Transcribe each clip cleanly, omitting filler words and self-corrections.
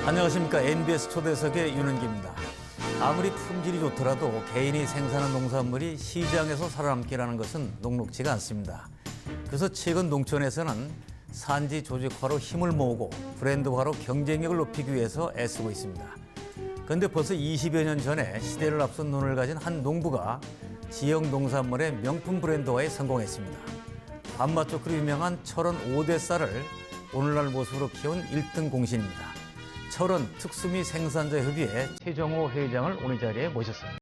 안녕하십니까. MBS 초대석의 윤은기입니다. 아무리 품질이 좋더라도 개인이 생산한 농산물이 시장에서 살아남기라는 것은 녹록지가 않습니다. 그래서 최근 농촌에서는 산지 조직화로 힘을 모으고 브랜드화로 경쟁력을 높이기 위해서 애쓰고 있습니다. 그런데 벌써 20여 년 전에 시대를 앞선 눈을 가진 한 농부가 지역 농산물의 명품 브랜드화에 성공했습니다. 밥맛 좋기로 유명한 철원 5대 쌀을 오늘날 모습으로 키운 1등 공신입니다. 철원 특수미 생산자 협의회 최정호 회장을 오늘 자리에 모셨습니다.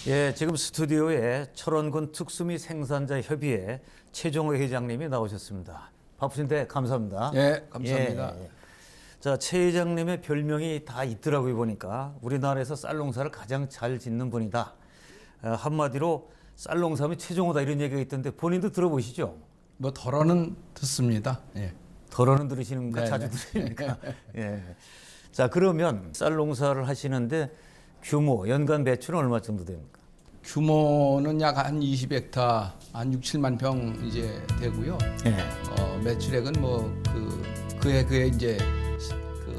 예, 지금 스튜디오에 철원군 특수미 생산자 협의회 최정호 회장님이 나오셨습니다. 바쁘신데 감사합니다. 예, 감사합니다. 예. 자, 최 회장님의 별명이 다 있더라고요, 보니까. 우리나라에서 쌀농사를 가장 잘 짓는 분이다. 한마디로 쌀농사하면 최정호다 이런 얘기가 있던데 본인도 들어보시죠? 뭐 덜어는 듣습니다. 예. 덜어는 들으시는가? 네네. 자주 들으십니까? 예. 자, 그러면 쌀농사를 하시는데 규모, 연간 매출은 얼마 정도 됩니까? 규모는 약 한 20헥타, 한 6, 7만 평 이제 되고요. 예. 매출액은 뭐 그에 이제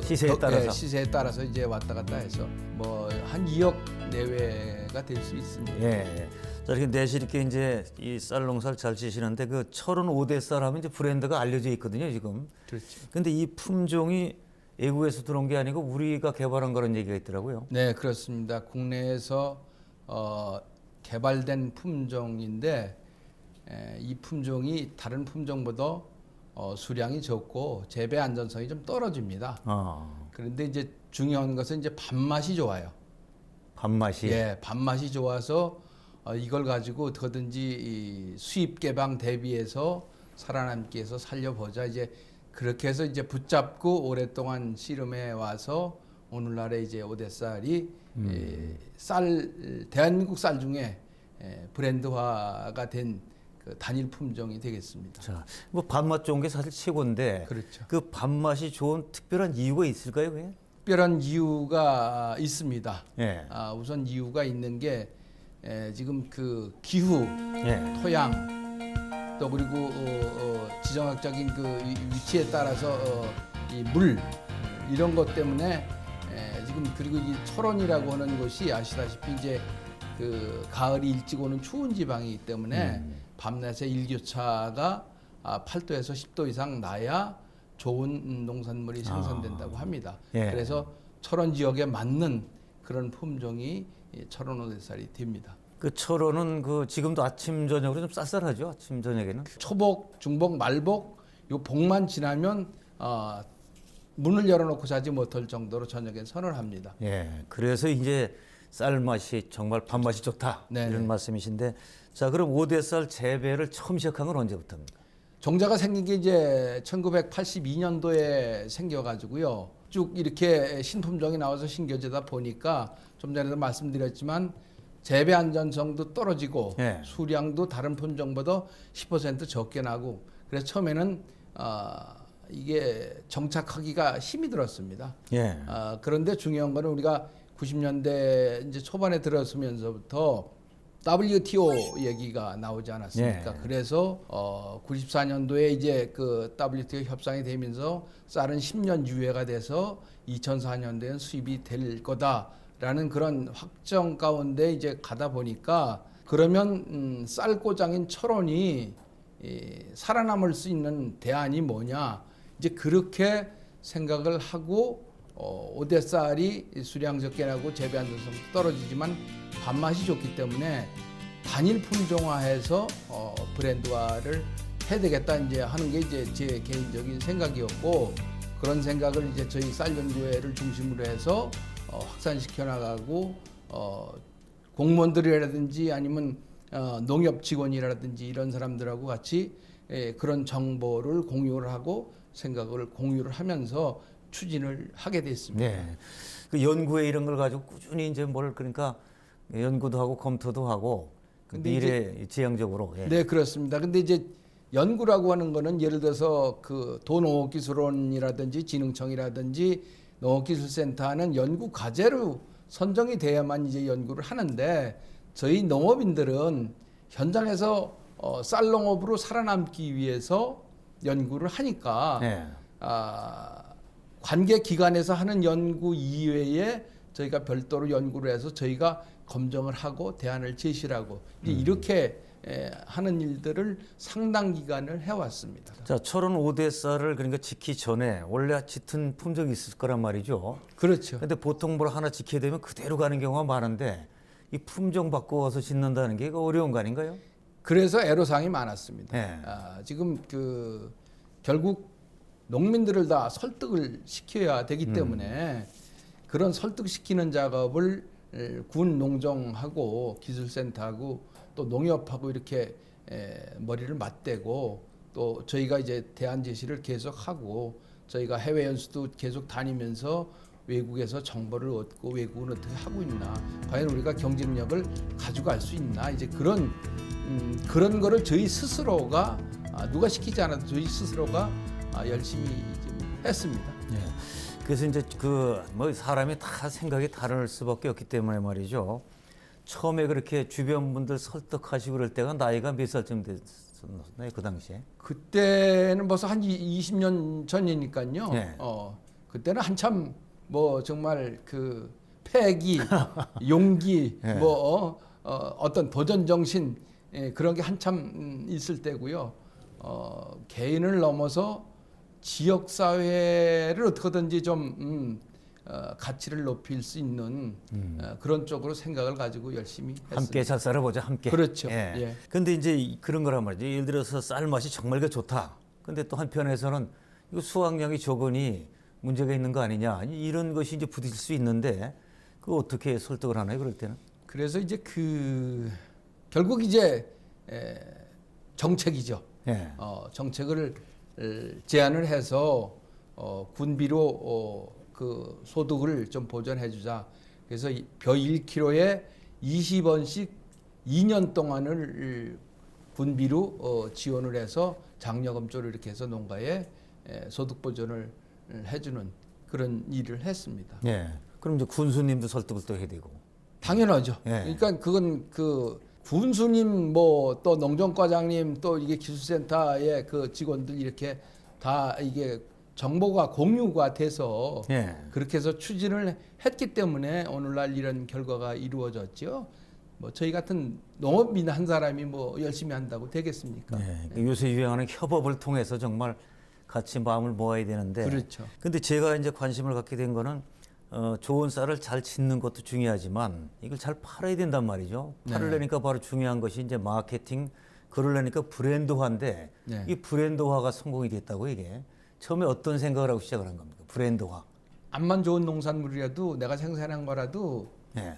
시세에 따라서. 시세에 따라서 이제 왔다 갔다 해서 뭐 한 2억 내외가 될 수 있습니다. 예. 자, 이렇게 내실 있게 이제 이 쌀 농사를 잘 지시는데 그 철원 5대 쌀 하면 이제 브랜드가 알려져 있거든요, 지금. 그렇죠. 근데 이 품종이 외국에서 들어온 게 아니고 우리가 개발한 거라는 얘기가 있더라고요. 네, 그렇습니다. 국내에서 개발된 품종인데 이 품종이 다른 품종보다 수량이 적고 재배 안전성이 좀 떨어집니다. 그런데 이제 중요한 것은 이제 밥맛이 좋아요. 밥맛이. 예, 밥맛이 좋아서 이걸 가지고 어떻게든지 이 수입 개방 대비해서 살아남기 위해서 살려보자. 이제 그렇게 해서 이제 붙잡고 오랫동안 씨름해 와서 오늘날에 이제 오대쌀이 대한민국 쌀 중에 브랜드화가 된 그 단일 품종이 되겠습니다. 자, 뭐 밥맛 좋은 게 사실 최고인데. 그렇죠. 그 밥맛이 좋은 특별한 이유가 있을까요, 그게? 특별한 이유가 있습니다. 예. 우선 이유가 있는 게 지금 그 기후, 예. 토양, 또 그리고 지정학적인 그 위치에 따라서 이 물 이런 것 때문에 지금 그리고 이 철원이라고 하는 곳이 아시다시피 이제 그 가을이 일찍 오는 추운 지방이기 때문에 밤낮의 일교차가 8도에서 10도 이상 나야 좋은 농산물이 생산된다고 합니다. 예. 그래서 철원 지역에 맞는 그런 품종이 철원 오대쌀이 됩니다. 그 철원은 그 지금도 아침 저녁으로 좀 쌀쌀하죠, 아침 저녁에는. 초복, 중복, 말복 요 복만 지나면 문을 열어놓고 자지 못할 정도로 저녁에 선을 합니다. 예. 그래서 이제 쌀 맛이 정말 밥맛이 좋다. 네네. 이런 말씀이신데. 자, 그럼 5대 쌀 재배를 처음 시작한 건 언제부터입니까? 종자가 생긴 게 이제 1982년도에 생겨가지고요. 쭉 이렇게 신품종이 나와서 신겨지다 보니까 좀 전에도 말씀드렸지만 재배 안전성도 떨어지고 예. 수량도 다른 품종보다 10% 적게 나고 그래서 처음에는 이게 정착하기가 힘이 들었습니다. 예. 그런데 중요한 거는 우리가 90년대 이제 초반에 들어서면서부터 WTO 얘기가 나오지 않았습니까? 예. 그래서 94년도에 이제 그 WTO 협상이 되면서 쌀은 10년 유예가 돼서 2004년도에는 수입이 될 거다라는 그런 확정 가운데 이제 가다 보니까 그러면 쌀고장인 철원이 살아남을 수 있는 대안이 뭐냐? 이제 그렇게 생각을 하고 오대쌀이 수량 적게 나고 재배 안전성도 떨어지지만 밥맛이 좋기 때문에 단일 품종화해서 브랜드화를 해야 되겠다 이제 하는 게 이제 제 개인적인 생각이었고 그런 생각을 이제 저희 쌀연구회를 중심으로 해서 확산시켜 나가고 공무원들이라든지 아니면 농협 직원이라든지 이런 사람들하고 같이 그런 정보를 공유를 하고 생각을 공유를 하면서 추진을 하게 됐습니다. 네. 그 연구에 이런 걸 가지고 꾸준히 이제 뭘 그러니까 연구도 하고 검토도 하고 그 근데 미래 지향적으로. 예. 네, 그렇습니다. 근데 이제 연구라고 하는 거는 예를 들어서 그 도농업기술원이라든지 진흥청이라든지 농업기술센터는 연구 과제로 선정이 돼야만 이제 연구를 하는데 저희 농업인들은 현장에서 쌀농업으로 살아남기 위해서 연구를 하니까 네. 관계 기관에서 하는 연구 이외에 저희가 별도로 연구를 해서 저희가 검증을 하고 대안을 제시를 하고 이제 이렇게 하는 일들을 상당 기간을 해왔습니다. 자, 철원 5대 쌀을 그러니까 짓기 전에 원래 짙은 품종이 있을 거란 말이죠. 그렇죠. 근데 보통 뭘 하나 짓게 되면 그대로 가는 경우가 많은데 이 품종 바꿔서 짓는다는 게 이거 어려운 거 아닌가요? 그래서 애로사항이 많았습니다. 네. 지금 그 결국 농민들을 다 설득을 시켜야 되기 때문에 그런 설득시키는 작업을 군 농정하고 기술센터하고 또 농협하고 이렇게 머리를 맞대고 또 저희가 이제 대안 제시를 계속하고 저희가 해외 연수도 계속 다니면서 외국에서 정보를 얻고 외국은 어떻게 하고 있나 과연 우리가 경쟁력을 가져갈 수 있나 이제 그런 거를 저희 스스로가 누가 시키지 않아도 저희 스스로가 열심히 좀 했습니다. 예. 그래서 이제 그 뭐 사람이 다 생각이 다를 수밖에 없기 때문에 말이죠. 처음에 그렇게 주변 분들 설득하시고 그럴 때가 나이가 몇 살쯤 됐었나요? 그 당시에? 그때는 벌써 한 20년 전이니까요. 네. 그때는 한참 뭐 정말 그 패기, 용기, 네. 어떤 도전 정신 그런 게 한참 있을 때고요. 개인을 넘어서 지역 사회를 어떻게든지 좀 가치를 높일 수 있는 그런 쪽으로 생각을 가지고 열심히 했습니다. 함께 잘 살아보자, 함께. 그렇죠. 예. 예. 근데 이제 그런 거란 말이죠. 예를 들어서 쌀 맛이 정말 그 좋다. 근데 또 한편에서는 이거 수확량이 적으니 문제가 있는 거 아니냐. 이런 것이 이제 부딪힐 수 있는데 그거 어떻게 설득을 하나요, 그럴 때는? 그래서 이제 결국 이제 정책이죠. 예. 정책을 제안을 해서 군비로 그 소득을 좀 보전해 주자. 그래서 벼 1kg에 20원씩 2년 동안을 군비로 지원을 해서 장려금조를 이렇게 해서 농가에 소득 보전을 해주는 그런 일을 했습니다. 예. 그럼 이제 군수님도 설득을 또 해야 되고. 당연하죠. 예. 그러니까 그건 군수님 뭐 또 농정과장님 또 이게 기술센터의 그 직원들 이렇게 다 이게 정보가 공유가 돼서 예. 그렇게 해서 추진을 했기 때문에 오늘날 이런 결과가 이루어졌죠. 뭐 저희 같은 농업인 한 사람이 뭐 열심히 한다고 되겠습니까? 예. 요새 유행하는 협업을 통해서 정말 같이 마음을 모아야 되는데. 그렇죠. 근데 제가 이제 관심을 갖게 된 거는 좋은 쌀을 잘 짓는 것도 중요하지만 이걸 잘 팔아야 된단 말이죠. 팔으려니까 바로 중요한 것이 이제 마케팅, 그러려니까 브랜드화인데 네. 이 브랜드화가 성공이 됐다고 이게 처음에 어떤 생각을 하고 시작을 한 겁니까? 브랜드화. 암만 좋은 농산물이라도 내가 생산한 거라도 예.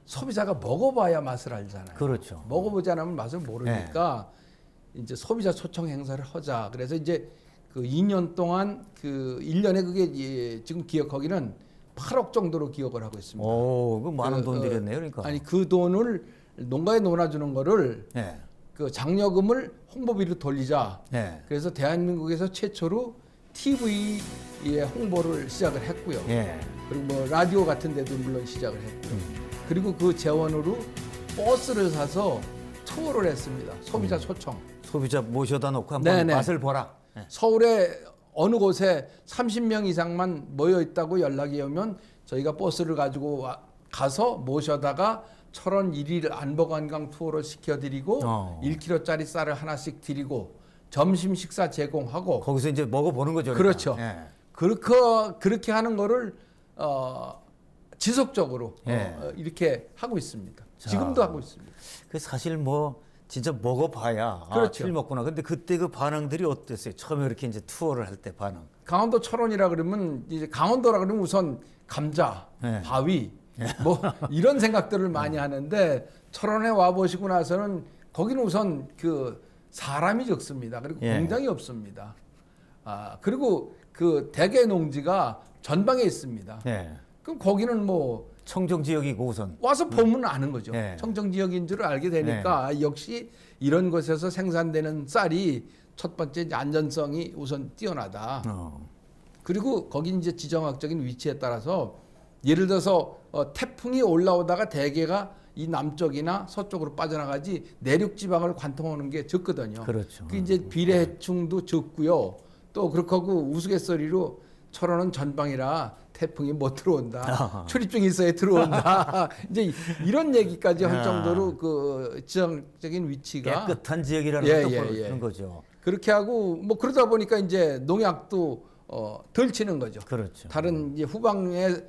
소비자가 먹어봐야 맛을 알잖아요. 그렇죠. 먹어보지 않으면 맛을 모르니까 이제 소비자 초청 행사를 하자. 그래서 이제 그 2년 동안 그 1년에 그게 지금 기억하기는 8억 정도로 기억을 하고 있습니다. 오, 그 많은 돈 들였네요, 그러니까. 아니 그 돈을 농가에 놀아주는 거를 예. 그 장려금을 홍보비로 돌리자. 예. 그래서 대한민국에서 최초로 TV에 홍보를 시작을 했고요. 예. 그리고 뭐 라디오 같은 데도 물론 시작을 했고요. 그리고 그 재원으로 버스를 사서 투어를 했습니다. 소비자 초청. 소비자 모셔다 놓고 한번 네네. 맛을 보라. 예. 서울에 어느 곳에 30명 이상만 모여 있다고 연락이 오면 저희가 버스를 가지고 가서 모셔다가 철원 1일 안보관광 투어를 시켜드리고 1kg짜리 쌀을 하나씩 드리고 점심 식사 제공하고 거기서 이제 먹어보는 거죠. 그렇죠. 예. 그렇게 하는 거를 지속적으로 이렇게 하고 있습니다. 지금도 하고 있습니다. 그 사실 뭐 진짜 먹어봐야 그렇죠. 틀렸구나. 근데 그때 그 반응들이 어땠어요? 처음에 이렇게 이제 투어를 할 때 반응. 강원도 철원이라 그러면 이제 강원도라 그러면 우선 감자, 네. 바위 뭐 이런 생각들을 많이 하는데 철원에 와 보시고 나서는 거기는 우선 그 사람이 적습니다. 그리고 예. 공장이 없습니다. 그리고 그 대개 농지가 전방에 있습니다. 예. 그럼 거기는 뭐 청정 지역이고 우선. 와서 보면 아는 거죠. 예. 청정 지역인 줄 알게 되니까 역시 이런 곳에서 생산되는 쌀이 첫 번째 이제 안전성이 우선 뛰어나다. 그리고 거기 이제 지정학적인 위치에 따라서 예를 들어서 태풍이 올라오다가 대개가 이 남쪽이나 서쪽으로 빠져나가지 내륙 지방을 관통하는 게 적거든요. 그렇죠. 그 이제 비례해충도 적고요. 또 그렇게 하고 우스갯소리로 철원은 전방이라 태풍이 못 들어온다. 출입증이 있어야 들어온다. 이제 이런 얘기까지 할 정도로 그 지정적인 위치가 깨끗한 지역이라는 예, 것도 예, 그런 예. 거죠. 그렇게 하고 뭐 그러다 보니까 이제 농약도 덜 치는 거죠. 그렇죠. 다른 이제 후방의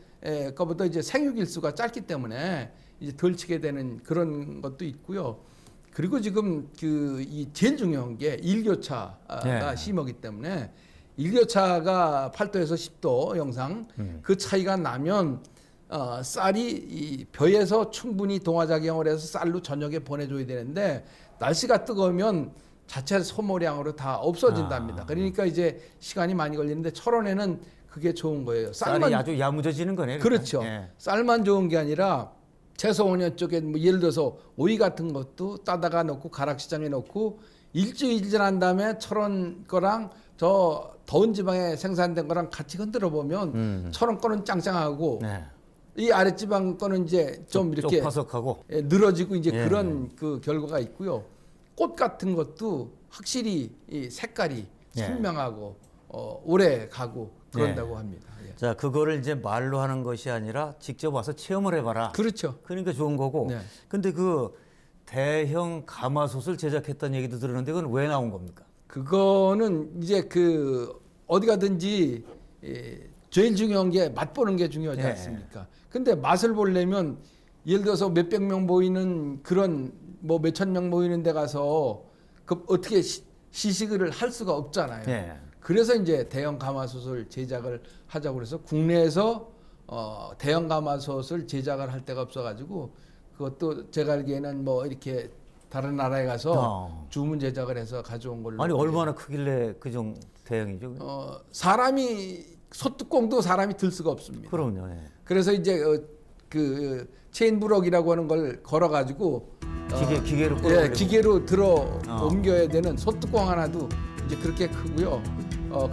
거보다 이제 생육일수가 짧기 때문에 이제 덜 치게 되는 그런 것도 있고요. 그리고 지금 그 이 제일 중요한 게 일교차가 예. 심하기 때문에 일교차가 8도에서 10도 영상 그 차이가 나면 쌀이 이 벼에서 충분히 동화작용을 해서 쌀로 저녁에 보내줘야 되는데 날씨가 뜨거우면 자체 소모량으로 다 없어진답니다. 그러니까 이제 시간이 많이 걸리는데 철원에는 그게 좋은 거예요. 쌀이 아주 야무져지는 거네요. 그렇죠. 예. 쌀만 좋은 게 아니라 채소원년 쪽에 뭐 예를 들어서 오이 같은 것도 따다가 넣고 가락시장에 넣고 일주일 지난 다음에 철원 거랑 저 더운 지방에 생산된 거랑 같이 흔들어 보면 철원 거는 짱짱하고 네. 이 아랫지방 거는 이제 좀 이렇게 쪽파석하고. 늘어지고 이제 예. 그런 그 결과가 있고요. 꽃 같은 것도 확실히 이 색깔이 예. 선명하고 오래 가고 그런다고 합니다. 예. 자, 그거를 이제 말로 하는 것이 아니라 직접 와서 체험을 해봐라. 그렇죠. 그러니까 좋은 거고. 네. 근데 그 대형 가마솥을 제작했다는 얘기도 들었는데 그건 왜 나온 겁니까? 그거는 이제 그 어디 가든지 제일 중요한 게 맛보는 게 중요하지 예. 않습니까? 근데 맛을 보려면 예를 들어서 몇백 명 모이는 그런 뭐 몇천 명 모이는 데 가서 그 어떻게 시식을 할 수가 없잖아요. 예. 그래서 이제 대형 가마솥을 제작을 하자고 그래서 국내에서 대형 가마솥을 제작을 할 데가 없어가지고 그것도 제가 알기에는 뭐 이렇게 다른 나라에 가서 주문 제작을 해서 가져온 걸로. 아니 얼마나 크길래 그정 대형이죠? 사람이 소뚜껑도 사람이 들 수가 없습니다. 그럼요. 예. 그래서 이제 그 체인브럭이라고 하는 걸 걸어가지고 기계로 예, 기계로 들어 옮겨야 되는 소뚜껑 하나도 이제 그렇게 크고요.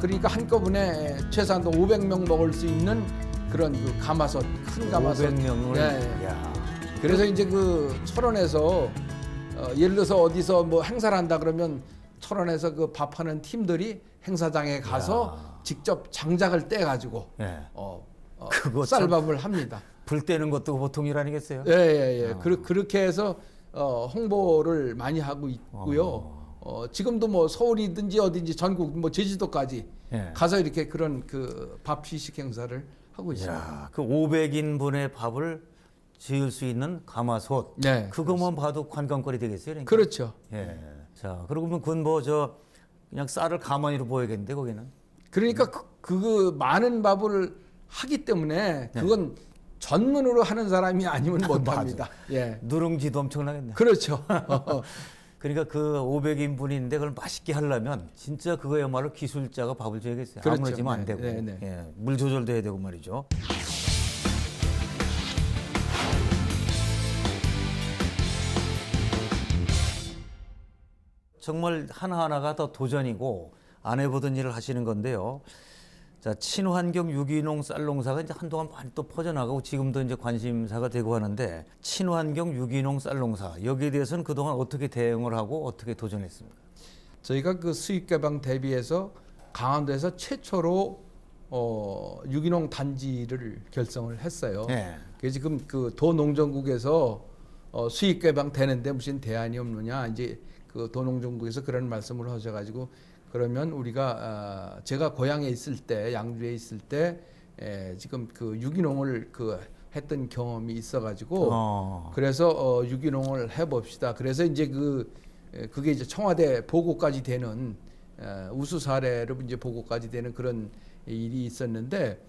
그러니까 한꺼번에 최소한도 500명 먹을 수 있는 그런 그 가마솥, 큰 가마솥. 500명을. 예. 야. 그래서 이제 그 철원에서 예를 들어서 어디서 뭐 행사를 한다 그러면 철원에서 그 밥하는 팀들이 행사장에 가서 직접 장작을 떼 가지고 예. 그거 쌀밥을 합니다. 불 때는 것도 보통 일 아니겠어요? 예. 그렇게 해서 홍보를 많이 하고 있고요. 지금도 뭐 서울이든지 어딘지 전국 뭐 제주도까지 예. 가서 이렇게 그런 그 밥 시식 행사를 하고 있습니다. 야, 그 500인분의 밥을 지을 수 있는 가마솥. 네, 그것만 봐도 관광거리 되겠어요. 그러니까? 그렇죠. 예. 자, 그러면 그건 뭐 저 그냥 쌀을 가만히로 보여야겠는데 거기는. 그러니까 그 많은 밥을 하기 때문에 그건 전문으로 하는 사람이 아니면 못합니다. 예, 누룽지도 엄청나겠네. 그렇죠. 그러니까 그 500인분인데 그걸 맛있게 하려면 진짜 그거야말로 기술자가 밥을 줘야겠어요. 그렇죠. 아무나 지면 안 네, 되고. 네, 네. 예, 물 조절도 해야 되고 말이죠. 정말 하나하나가 더 도전이고 안 해보던 일을 하시는 건데요. 자, 친환경 유기농 쌀농사가 이제 한동안 많이 또 퍼져나가고 지금도 이제 관심사가 되고 하는데 친환경 유기농 쌀농사 여기에 대해서는 그동안 어떻게 대응을 하고 어떻게 도전했습니까? 저희가 그 수익 개방 대비해서 강원도에서 최초로 유기농 단지를 결성을 했어요. 네. 그래서 지금 그 도농정국에서 수익 개방 되는데 무슨 대안이 없느냐 이제 그 도농정국에서 그런 말씀을 하셔가지고 그러면 우리가 제가 고향에 있을 때 양주에 있을 때 지금 그 유기농을 그 했던 경험이 있어가지고 그래서 유기농을 해봅시다. 그래서 이제 그게 이제 청와대 보고까지 되는 우수 사례로 이제 보고까지 되는 그런 일이 있었는데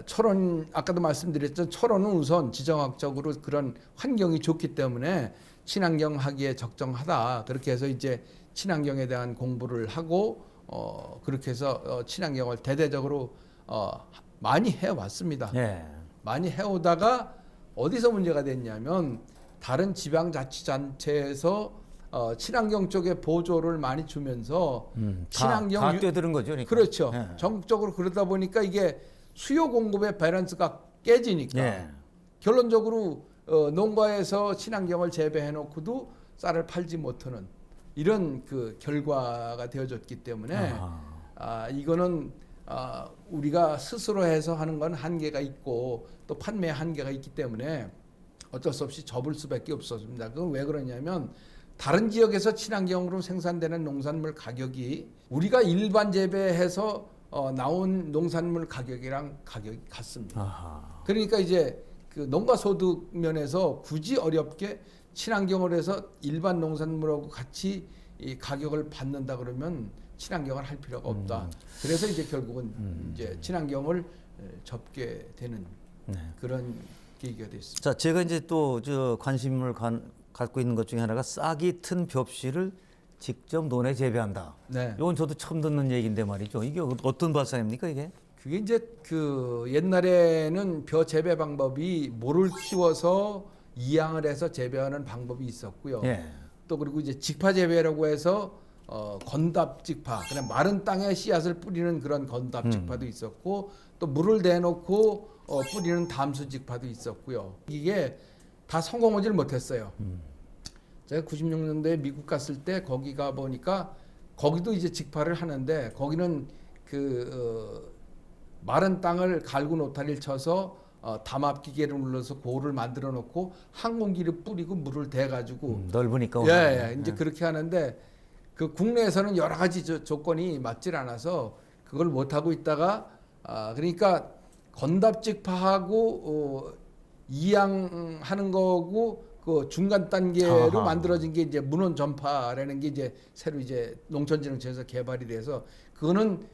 철원 아까도 말씀드렸죠. 철원은 우선 지정학적으로 그런 환경이 좋기 때문에 친환경 하기에 적정하다. 그렇게 해서 이제 친환경에 대한 공부를 하고 그렇게 해서 친환경을 대대적으로 많이 해왔습니다. 예. 많이 해오다가 어디서 문제가 됐냐면 다른 지방자치단체에서 친환경 쪽에 보조를 많이 주면서 친환경 다 뛰어드는 거죠. 그러니까. 그렇죠. 예. 전국적으로 그러다 보니까 이게 수요 공급의 밸런스가 깨지니까 예. 결론적으로 농가에서 친환경을 재배해 놓고도 쌀을 팔지 못하는 이런 그 결과가 되어졌기 때문에 이거는 우리가 스스로 해서 하는 건 한계가 있고 또 판매 한계가 있기 때문에 어쩔 수 없이 접을 수밖에 없었습니다. 그건 왜 그러냐면 다른 지역에서 친환경으로 생산되는 농산물 가격이 우리가 일반 재배해서 나온 농산물 가격이랑 가격이 같습니다. 그러니까 이제 그 농가 소득 면에서 굳이 어렵게 친환경을 해서 일반 농산물하고 같이 이 가격을 받는다 그러면 친환경을 할 필요가 없다. 그래서 이제 결국은 이제 친환경을 접게 되는 그런 계기가 됐습니다. 자, 제가 이제 또 저 관심을 갖고 있는 것 중에 하나가 싹이 튼 벽씨를 직접 논에 재배한다. 네. 이건 저도 처음 듣는 얘기인데 말이죠. 이게 어떤 발상입니까, 이게? 그게 이제 그 옛날에는 벼 재배 방법이 모를 키워서 이양을 해서 재배하는 방법이 있었고요. 예. 또 그리고 이제 직파 재배라고 해서 건답 직파, 그냥 마른 땅에 씨앗을 뿌리는 그런 건답 직파도 있었고 또 물을 대놓고 뿌리는 담수 직파도 있었고요. 이게 다 성공하지를 못했어요. 제가 96년도에 미국 갔을 때 거기 가 보니까 거기도 이제 직파를 하는데 거기는 그 마른 땅을 갈고 노타리를 쳐서 담합 기계를 눌러서 고를 만들어 놓고 항공기를 뿌리고 물을 대 가지고 넓으니까. 예, 이제 그렇게 하는데 그 국내에서는 여러 가지 조건이 맞질 않아서 그걸 못 하고 있다가 그러니까 건답직파하고 이양하는 거고 그 중간 단계로 만들어진 게 이제 문헌 전파라는 게 이제 새로 이제 농촌진흥청에서 개발이 돼서 그거는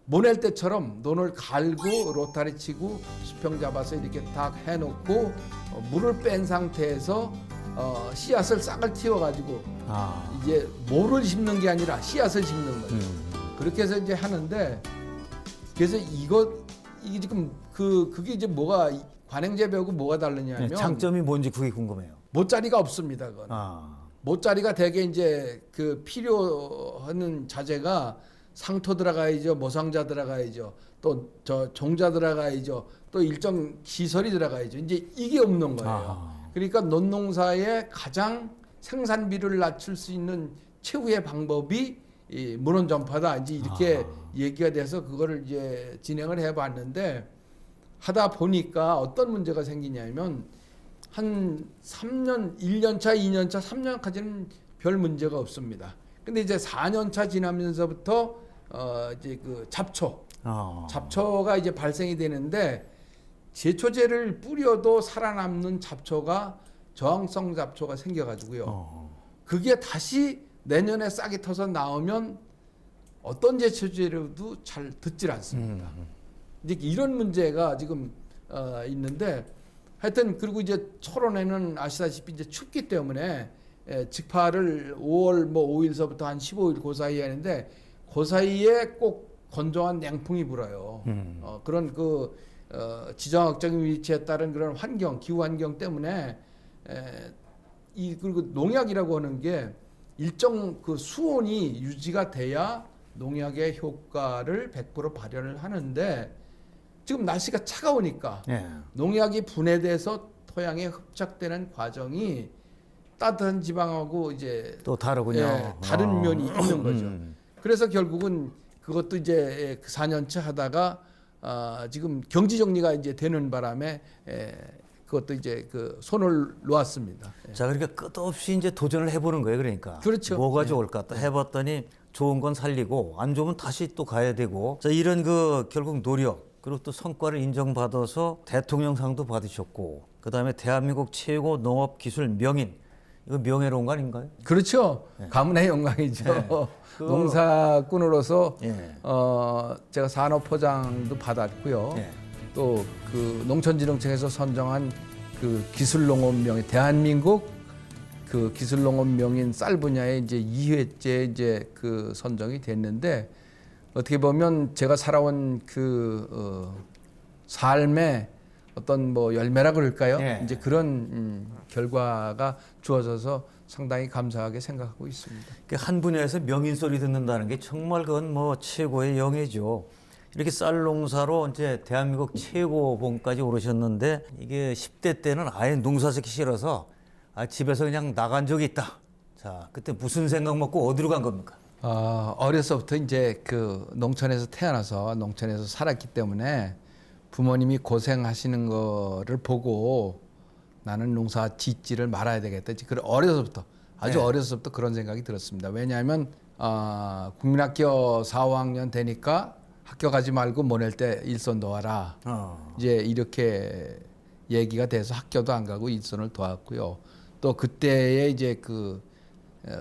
모낼 때처럼 논을 갈고 로타리 치고 수평 잡아서 이렇게 딱 해놓고 물을 뺀 상태에서 씨앗을 싹을 틔워가지고 이제 모를 심는 게 아니라 씨앗을 심는 거예요. 그렇게 해서 이제 하는데 그래서 이게 지금 그게 이제 뭐가 관행재배하고 뭐가 다르냐면 장점이 뭔지 그게 궁금해요. 못자리가 없습니다. 그건. 못자리가 되게 이제 그 필요하는 자재가 상토 들어가야죠, 모상자 들어가야죠, 또 저 종자 들어가야죠, 또 일정 시설이 들어가야죠. 이제 이게 없는 거예요. 그러니까 논농사의 가장 생산비를 낮출 수 있는 최후의 방법이 이 문헌 전파다. 이제 이렇게 얘기가 돼서 그거를 이제 진행을 해봤는데 하다 보니까 어떤 문제가 생기냐면 한 3년, 1년 차, 2년 차, 3년까지는 별 문제가 없습니다. 근데 이제 4년 차 지나면서부터 이제 그 잡초가 이제 발생이 되는데 제초제를 뿌려도 살아남는 잡초가 저항성 잡초가 생겨가지고요. 그게 다시 내년에 싹이 터서 나오면 어떤 제초제로도 잘 듣질 않습니다. 이제 이런 문제가 지금 있는데 하여튼 그리고 이제 철원에는 아시다시피 이제 춥기 때문에 직파를 5월 뭐 5일서부터 한 15일 그 사이에 하는데 그 사이에 꼭 건조한 냉풍이 불어요. 그런 그 지정학적인 위치에 따른 그런 환경, 기후 환경 때문에 그리고 농약이라고 하는 게 일정 그 수온이 유지가 돼야 농약의 효과를 100% 발현을 하는데 지금 날씨가 차가우니까 농약이 분해돼서 토양에 흡착되는 과정이 따뜻한 지방하고 이제 또 다르군요. 다른 면이 있는 거죠. 그래서 결국은 그것도 이제 4년째 하다가 지금 경지 정리가 이제 되는 바람에 그것도 이제 그 손을 놓았습니다. 자, 그러니까 끝없이 이제 도전을 해보는 거예요. 그러니까 그렇죠. 뭐가 좋을까 또 해봤더니 좋은 건 살리고 안 좋으면 다시 또 가야 되고. 자, 이런 그 결국 노력 그리고 또 성과를 인정받아서 대통령상도 받으셨고 그다음에 대한민국 최고 농업기술 명인 이거 명예로운 거 아닌가요? 그렇죠. 가문의 영광이죠. 농사꾼으로서 제가 산업포장도 받았고요. 또 그 농촌진흥청에서 선정한 그 기술농업명예 대한민국 그 기술농업 명인 쌀 분야에 이제 2회째 이제 그 선정이 됐는데 어떻게 보면 제가 살아온 그 삶의 어떤 뭐 열매라 그럴까요? 예. 이제 그런 결과가 주어져서 상당히 감사하게 생각하고 있습니다. 한 분야에서 명인 소리 듣는다는 게 정말 그건 뭐 최고의 영예죠. 이렇게 쌀 농사로 이제 대한민국 최고봉까지 오르셨는데 이게 10대 때는 아예 농사 짓기 싫어서 집에서 그냥 나간 적이 있다. 자, 그때 무슨 생각 먹고 어디로 간 겁니까? 어려서부터 이제 그 농촌에서 태어나서 농촌에서 살았기 때문에 부모님이 고생하시는 거를 보고 나는 농사 짓지를 말아야 되겠다. 그런 어려서부터 아주 네. 어려서부터 그런 생각이 들었습니다. 왜냐하면 국민학교 4, 5학년 되니까 학교 가지 말고 모낼 때 일손 도와라. 이제 이렇게 얘기가 돼서 학교도 안 가고 일손을 도왔고요. 또 그때에 이제 그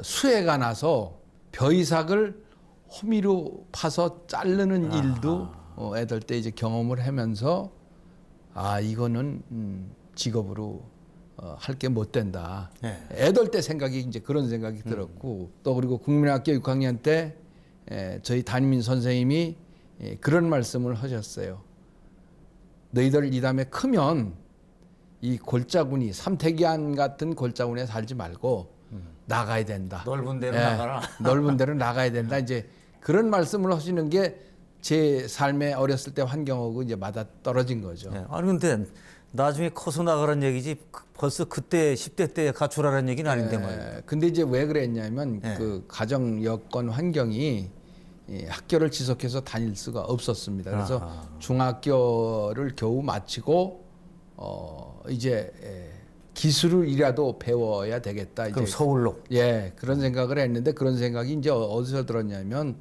수해가 나서 벼이삭을 호미로 파서 자르는 일도 애들 때 이제 경험을 하면서 이거는 직업으로 할 게 못 된다. 네. 애들 때 생각이 이제 그런 생각이 들었고 또 그리고 국민학교 6학년 때 저희 담임 선생님이 그런 말씀을 하셨어요. 너희들 이 다음에 크면 이 골짜구니 삼태기안 같은 골짜구니에 살지 말고 나가야 된다. 넓은 데로 나가라. 넓은 데로 나가야 된다. 이제 그런 말씀을 하시는 게 제 삶의 어렸을 때 환경하고 이제 맞아 떨어진 거죠. 네. 아니 근데 나중에 커서 나가라는 얘기지 벌써 그때 10대 때 갖추라는 얘기는 아닌데 말이에요. 근데 이제 왜 그랬냐면 네. 그 가정 여건 환경이 학교를 지속해서 다닐 수가 없었습니다. 그래서 중학교를 겨우 마치고 이제 기술이라도 배워야 되겠다. 그럼 이제 서울로. 그런 생각을 했는데 그런 생각이 이제 어디서 들었냐면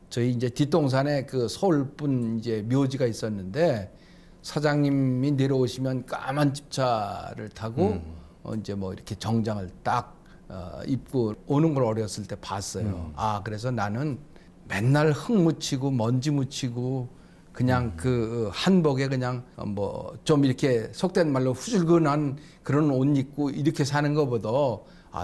저희 이제 뒷동산에 그 서울분 이제 묘지가 있었는데 사장님이 내려오시면 까만 집차를 타고 이제 뭐 이렇게 정장을 딱 입고 오는 걸 어렸을 때 봤어요. 그래서 나는 맨날 흙 묻히고 먼지 묻히고 그냥 그 한복에 그냥 뭐 좀 이렇게 속된 말로 후줄근한 그런 옷 입고 이렇게 사는 것보다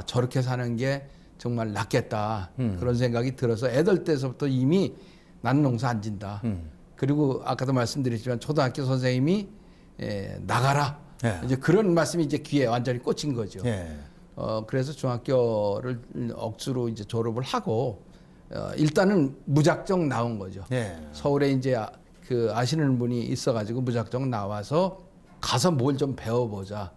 저렇게 사는 게 정말 낫겠다. 그런 생각이 들어서 애들 때서부터 이미 나는 농사 안 진다. 그리고 아까도 말씀드렸지만 초등학교 선생님이 나가라. 예. 이제 그런 말씀이 이제 귀에 완전히 꽂힌 거죠. 예. 그래서 중학교를 억수로 이제 졸업을 하고 일단은 무작정 나온 거죠. 예. 서울에 이제 그 아시는 분이 있어가지고 무작정 나와서 가서 뭘 좀 배워보자.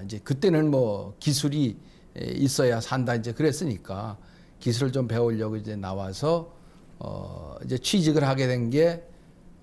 이제 그때는 뭐 기술이 있어야 산다 이제 그랬으니까 기술을 좀 배우려고 이제 나와서 이제 취직을 하게 된 게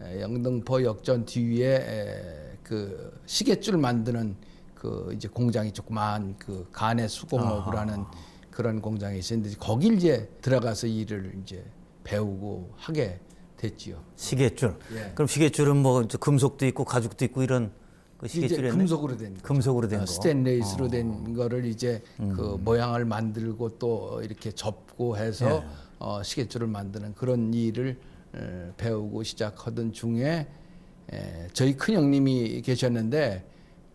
영등포 역전 뒤에 그 시계줄 만드는 그 이제 공장이 조그만 그 간의 수공업이라는 그런 공장이 있었는데 거길 이제 들어가서 일을 이제 배우고 하게 됐지요. 시계줄. 예. 그럼 시계줄은 뭐 금속도 있고 가죽도 있고 이런 그 이제 시계줄에 금속으로 된 거. 금속으로 된 거. 스테인레스로 된 거를 이제 그 모양을 만들고 또 이렇게 접고 해서 시계줄을 만드는 그런 일을 배우고 시작하던 중에 저희 큰형님이 계셨는데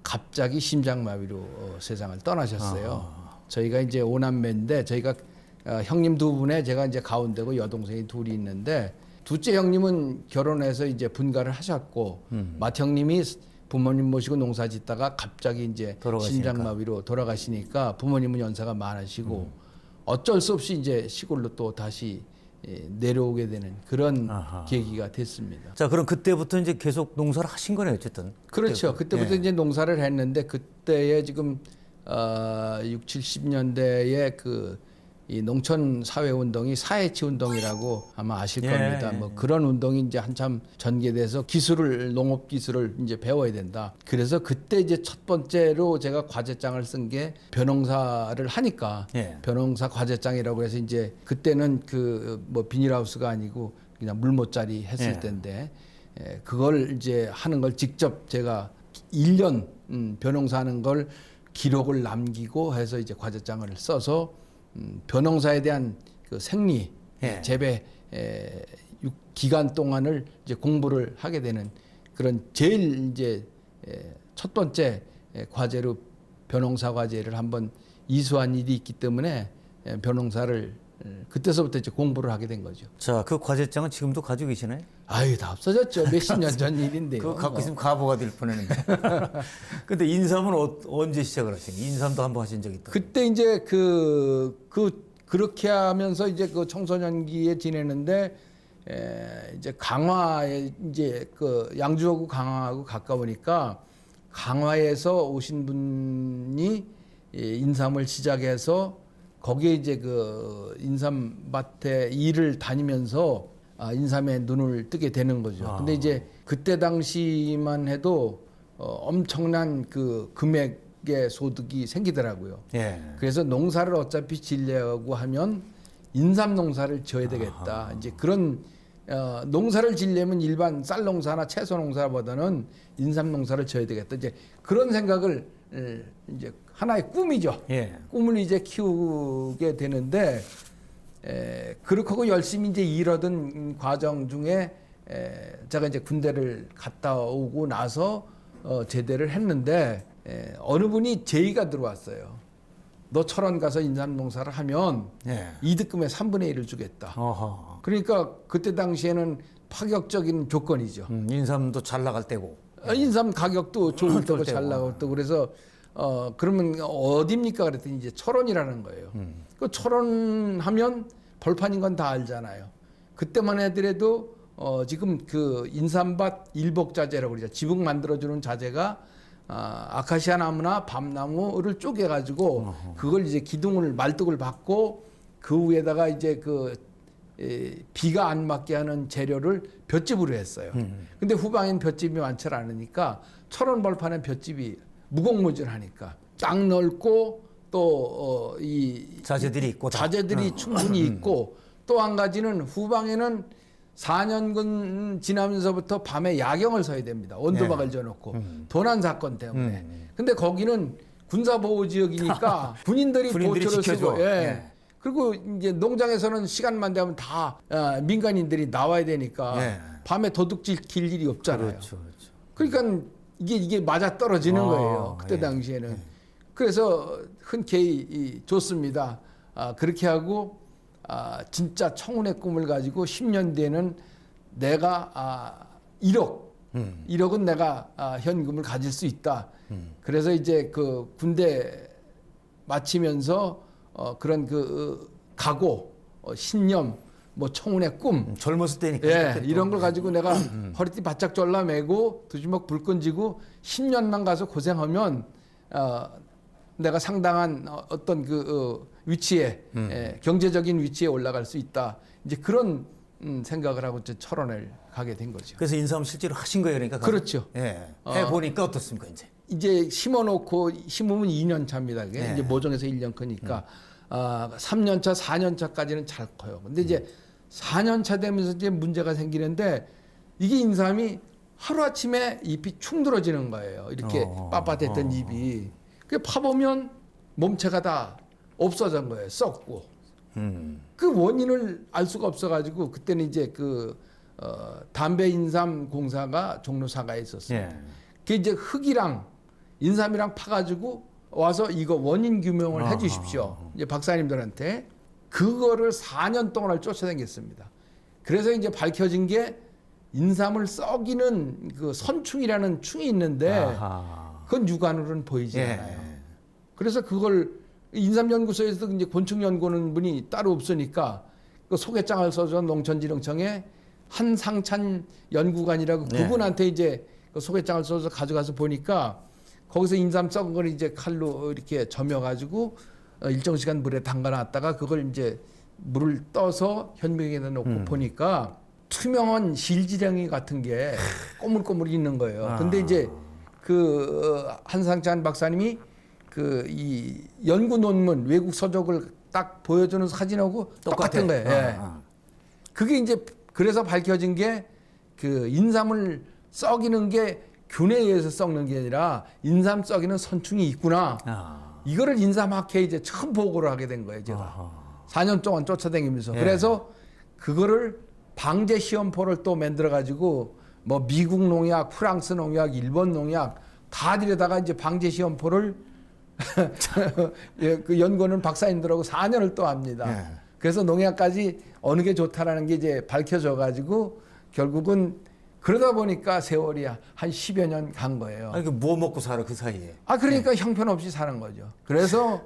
갑자기 심장마비로 세상을 떠나셨어요. 저희가 이제 오남매인데 저희가 형님 두 분에 제가 이제 가운데고 여동생이 둘이 있는데 둘째 형님은 결혼해서 이제 분가를 하셨고 맏형님이 부모님 모시고 농사 짓다가 갑자기 이제 돌아가시니까. 심장마비로 돌아가시니까 부모님은 연세가 많으시고 어쩔 수 없이 이제 시골로 또 다시 내려오게 되는 그런 계기가 됐습니다. 자, 그럼 그때부터 이제 계속 농사를 하신 거네요, 어쨌든. 그렇죠. 그때부터 예. 이제 농사를 했는데 그때에 지금 6, 70년대에 그 이 농촌 사회 운동이 사회치 운동이라고 아마 아실 예, 겁니다. 예, 뭐 그런 운동이 이제 한참 전개돼서 농업 기술을 이제 배워야 된다. 그래서 그때 이제 첫 번째로 제가 과제장을 쓴 게 벼농사를 하니까 예. 벼농사 과제장이라고 해서 이제 그때는 그 뭐 비닐하우스가 아니고 그냥 물모짜리 했을 예. 때인데 그걸 이제 하는 걸 직접 제가 1년 벼농사하는 걸 기록을 남기고 해서 이제 과제장을 써서 벼농사에 대한 그 생리 예. 재배 기간 동안을 이제 공부를 하게 되는 그런 제일 이제 첫 번째 과제로 벼농사 과제를 한번 이수한 일이 있기 때문에 벼농사를 그때서부터 이제 공부를 하게 된 거죠. 자, 그 과제장은 지금도 가지고 계시나요? 아유, 다 없어졌죠. 몇십 년 전 일인데요. 그거 갖고 있으면 가보가 될 뻔했는데. 근데 인삼은 언제 시작을 하신 거예요? 인삼도 한번 하신 적이 있다. 그때 이제 그렇게 하면서 이제 그 청소년기에 지내는데 이제 강화에 이제 그 양주하고 강화하고 가까우니까 강화에서 오신 분이 인삼을 시작해서 거기에 이제 그 인삼밭에 일을 다니면서 인삼에 눈을 뜨게 되는 거죠. 근데 이제 그때 당시만 해도 엄청난 그 금액의 소득이 생기더라고요. 예. 그래서 농사를 어차피 지려고 하면 인삼 농사를 지어야 되겠다. 이제 그런 농사를 지려면 일반 쌀 농사나 채소 농사보다는 인삼 농사를 지어야 되겠다. 이제 그런 생각을 이제 하나의 꿈이죠. 예. 꿈을 이제 키우게 되는데 그렇게 하고 열심히 이제 일하던 과정 중에 제가 이제 군대를 갔다 오고 나서 제대를 했는데 어느 분이 제의가 들어왔어요. 너 철원 가서 인삼 농사를 하면 예. 이득금의 3분의 1을 주겠다. 어허. 그러니까 그때 당시에는 파격적인 조건이죠. 인삼도 잘 나갈 때고. 인삼 가격도 좋을 때고 좋을 잘 때고. 나갈 때고 그래서 그러면 어디입니까? 그랬더니 이제 철원이라는 거예요. 그 철원 하면 벌판인 건 다 알잖아요. 그때만 해더라도 지금 그 인삼밭 일복자재라고 그러죠. 지붕 만들어주는 자재가 아카시아 나무나 밤나무를 쪼개가지고 그걸 이제 기둥을 말뚝을 받고 그 위에다가 이제 비가 안 맞게 하는 재료를 볏짚으로 했어요. 근데 후방엔 볏짚이 많지 않으니까 철원 벌판에 볏짚이 무궁무진하니까 땅 넓고 또 이 자재들이 있고 다. 자재들이 충분히 있고 또 한 가지는 후방에는 4년근 지나면서부터 밤에 야경을 서야 됩니다. 온도막을 지어놓고 도난 사건 때문에. 근데 거기는 군사보호 지역이니까 군인들이 보초를 지켜줘. 쓰고. 예. 예. 그리고 이제 농장에서는 시간만 되면 다 민간인들이 나와야 되니까 예. 밤에 도둑질 길 일이 없잖아요. 그렇죠, 그렇죠. 그러니까 이게 맞아 떨어지는 거예요. 그때 예. 당시에는. 그래서 흔쾌히 좋습니다. 그렇게 하고 진짜 청운의 꿈을 가지고 10년 뒤에는 내가 1억은 내가 현금을 가질 수 있다. 그래서 이제 그 군대 마치면서 그런 그 각오, 신념, 뭐 청운의 꿈, 젊었을 때니까. 예, 이런 걸 가지고 내가 허리띠 바짝 졸라매고 두주먹 불 끈지고 10년만 가서 고생하면 내가 상당한 어떤 위치에 경제적인 위치에 올라갈 수 있다. 이제 그런 생각을 하고 이제 철원을 가게 된 거죠. 그래서 인삼 실제로 하신 거예요, 그러니까. 그렇죠. 예. 해 보니까 어떻습니까, 이제? 이제 심어놓고 심으면 2년 차입니다. 그게 네. 이제 모종에서 1년 크니까 3년 차, 4년 차까지는 잘 커요. 근데 이제 4년 차 되면서 이제 문제가 생기는데 이게 인삼이 하루 아침에 잎이 충 들어지는 거예요. 이렇게 빳빳했던 잎이. 그 파보면 몸체가 다 없어진 거예요. 썩고. 그 원인을 알 수가 없어가지고 그때는 이제 담배 인삼 공사가 종로사가에 있었어요. 예. 그게 이제 흙이랑 인삼이랑 파가지고 와서 이거 원인 규명을 해주십시오. 이제 박사님들한테 그거를 4년 동안을 쫓아다녔습니다. 그래서 이제 밝혀진 게 인삼을 썩이는 그 선충이라는 충이 있는데 그건 육안으로는 보이지 않아요. 그래서 그걸 인삼연구소에서도 이제 곤충연구하는 분이 따로 없으니까 그 소개장을 써서 농촌진흥청에 한상찬 연구관이라고 그분한테 이제 그 소개장을 써서 가져가서 보니까 거기서 인삼 썩은 걸 이제 칼로 이렇게 점여가지고 일정 시간 물에 담가놨다가 그걸 이제 물을 떠서 현미경에다 놓고 보니까 투명한 실지렁이 같은 게 꼬물꼬물 있는 거예요. 근데 이제 한상찬 박사님이 이 연구 논문 외국 서적을 딱 보여주는 사진하고 똑같은 거예요. 예. 그게 이제 그래서 밝혀진 게 인삼을 썩이는 게 균에 의해서 썩는 게 아니라 인삼 썩이는 선충이 있구나. 이거를 인삼학회에 이제 처음 보고를 하게 된 거예요, 제가. 4년 동안 쫓아다니면서. 그래서 그거를 방제 시험포를 또 만들어 가지고 뭐 미국 농약, 프랑스 농약, 일본 농약 다 들여다가 이제 방제 시험포를 예, 그 연구는 박사님들하고 4년을 또 합니다. 예. 그래서 농약까지 어느 게 좋다라는 게 이제 밝혀져 가지고 결국은 그러다 보니까 세월이 한 10여 년 간 거예요. 아니 뭐 먹고 살아 그 사이에. 그러니까 형편없이 사는 거죠. 그래서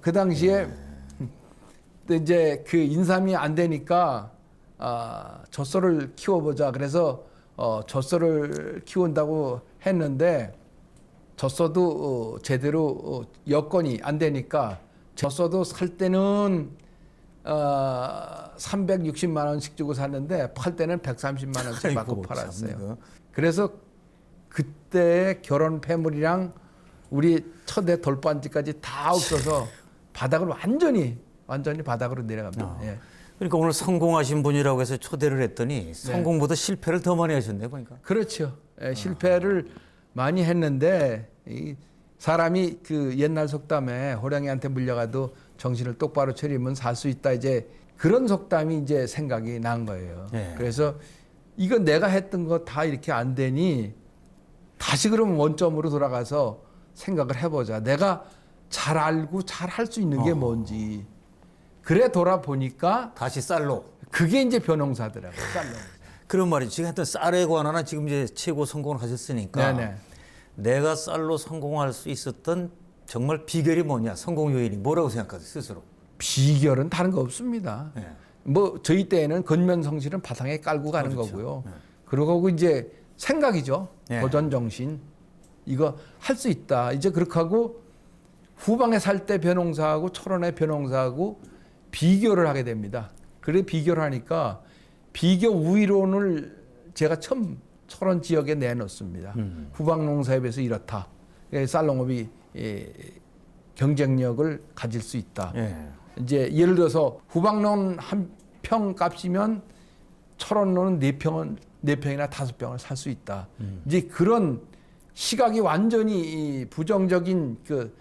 그 당시에 또 이제 그 인삼이 안 되니까 젖소를 키워보자. 그래서 젖소를 키운다고 했는데 젖소도 제대로 여건이 안 되니까 젖소도 살 때는 360만 원씩 주고 샀는데 팔 때는 130만 원씩 받고 아이고, 팔았어요. 참 이거. 그래서 그때 결혼 패물이랑 우리 첫애 돌반지까지 다 없어서 바닥을 완전히 바닥으로 내려갑니다. 예. 그러니까 오늘 성공하신 분이라고 해서 초대를 했더니 성공보다 실패를 더 많이 하셨네 보니까. 그렇죠. 예, 실패를 많이 했는데 이 사람이 그 옛날 속담에 호랑이한테 물려가도 정신을 똑바로 차리면 살 수 있다. 이제 그런 속담이 이제 생각이 난 거예요. 예. 그래서 이거 내가 했던 거 다 이렇게 안 되니 다시 그럼 원점으로 돌아가서 생각을 해보자. 내가 잘 알고 잘 할 수 있는 게 뭔지. 그래 돌아보니까 다시 쌀로. 그게 이제 벼농사더라고요. 쌀농사. 그런 말이 지금 하여튼 쌀에 관한 지금 이제 최고 성공을 하셨으니까 네네. 내가 쌀로 성공할 수 있었던 정말 비결이 뭐냐, 성공 요인이 뭐라고 생각하세요 스스로? 비결은 다른 거 없습니다. 예. 뭐 저희 때에는 근면성실은 바탕에 깔고 가는 그렇죠. 거고요. 예. 그러고 이제 생각이죠. 예. 도전 정신. 이거 할 수 있다. 이제 그렇게 하고 후방에 살 때 벼농사하고 철원에 벼농사하고 비교를 하게 됩니다. 그래 비교를 하니까 비교 우위론을 제가 처음 철원 지역에 내놓습니다. 후방 농사에 비해서 이렇다. 쌀농업이 경쟁력을 가질 수 있다. 예. 이제 예를 들어서 후방농 한 평 값이면 철원농은 4평이나 5평을 살 수 있다. 이제 그런 시각이 완전히 부정적인 그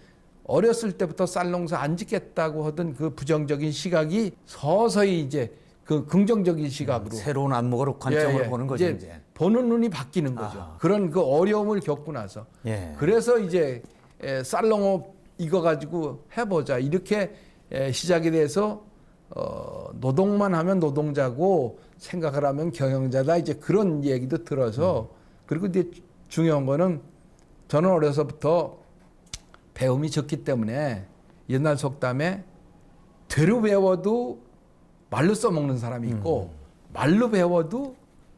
어렸을 때부터 쌀농사 안 짓겠다고 하던 그 부정적인 시각이 서서히 이제 그 긍정적인 시각으로 새로운 안목으로 관점을 보는 거죠 이제. 보는 눈이 바뀌는 거죠. 그런 그 어려움을 겪고 나서 예. 그래서 이제 쌀농업 이거 가지고 해보자 이렇게 시작이 돼서 노동만 하면 노동자고 생각을 하면 경영자다 이제 그런 얘기도 들어서 그리고 이제 중요한 거는 저는 어려서부터 배움이 적기 때문에 옛날 속담에 되로 배워도 말로 써먹는 사람이 있고 말로 배워도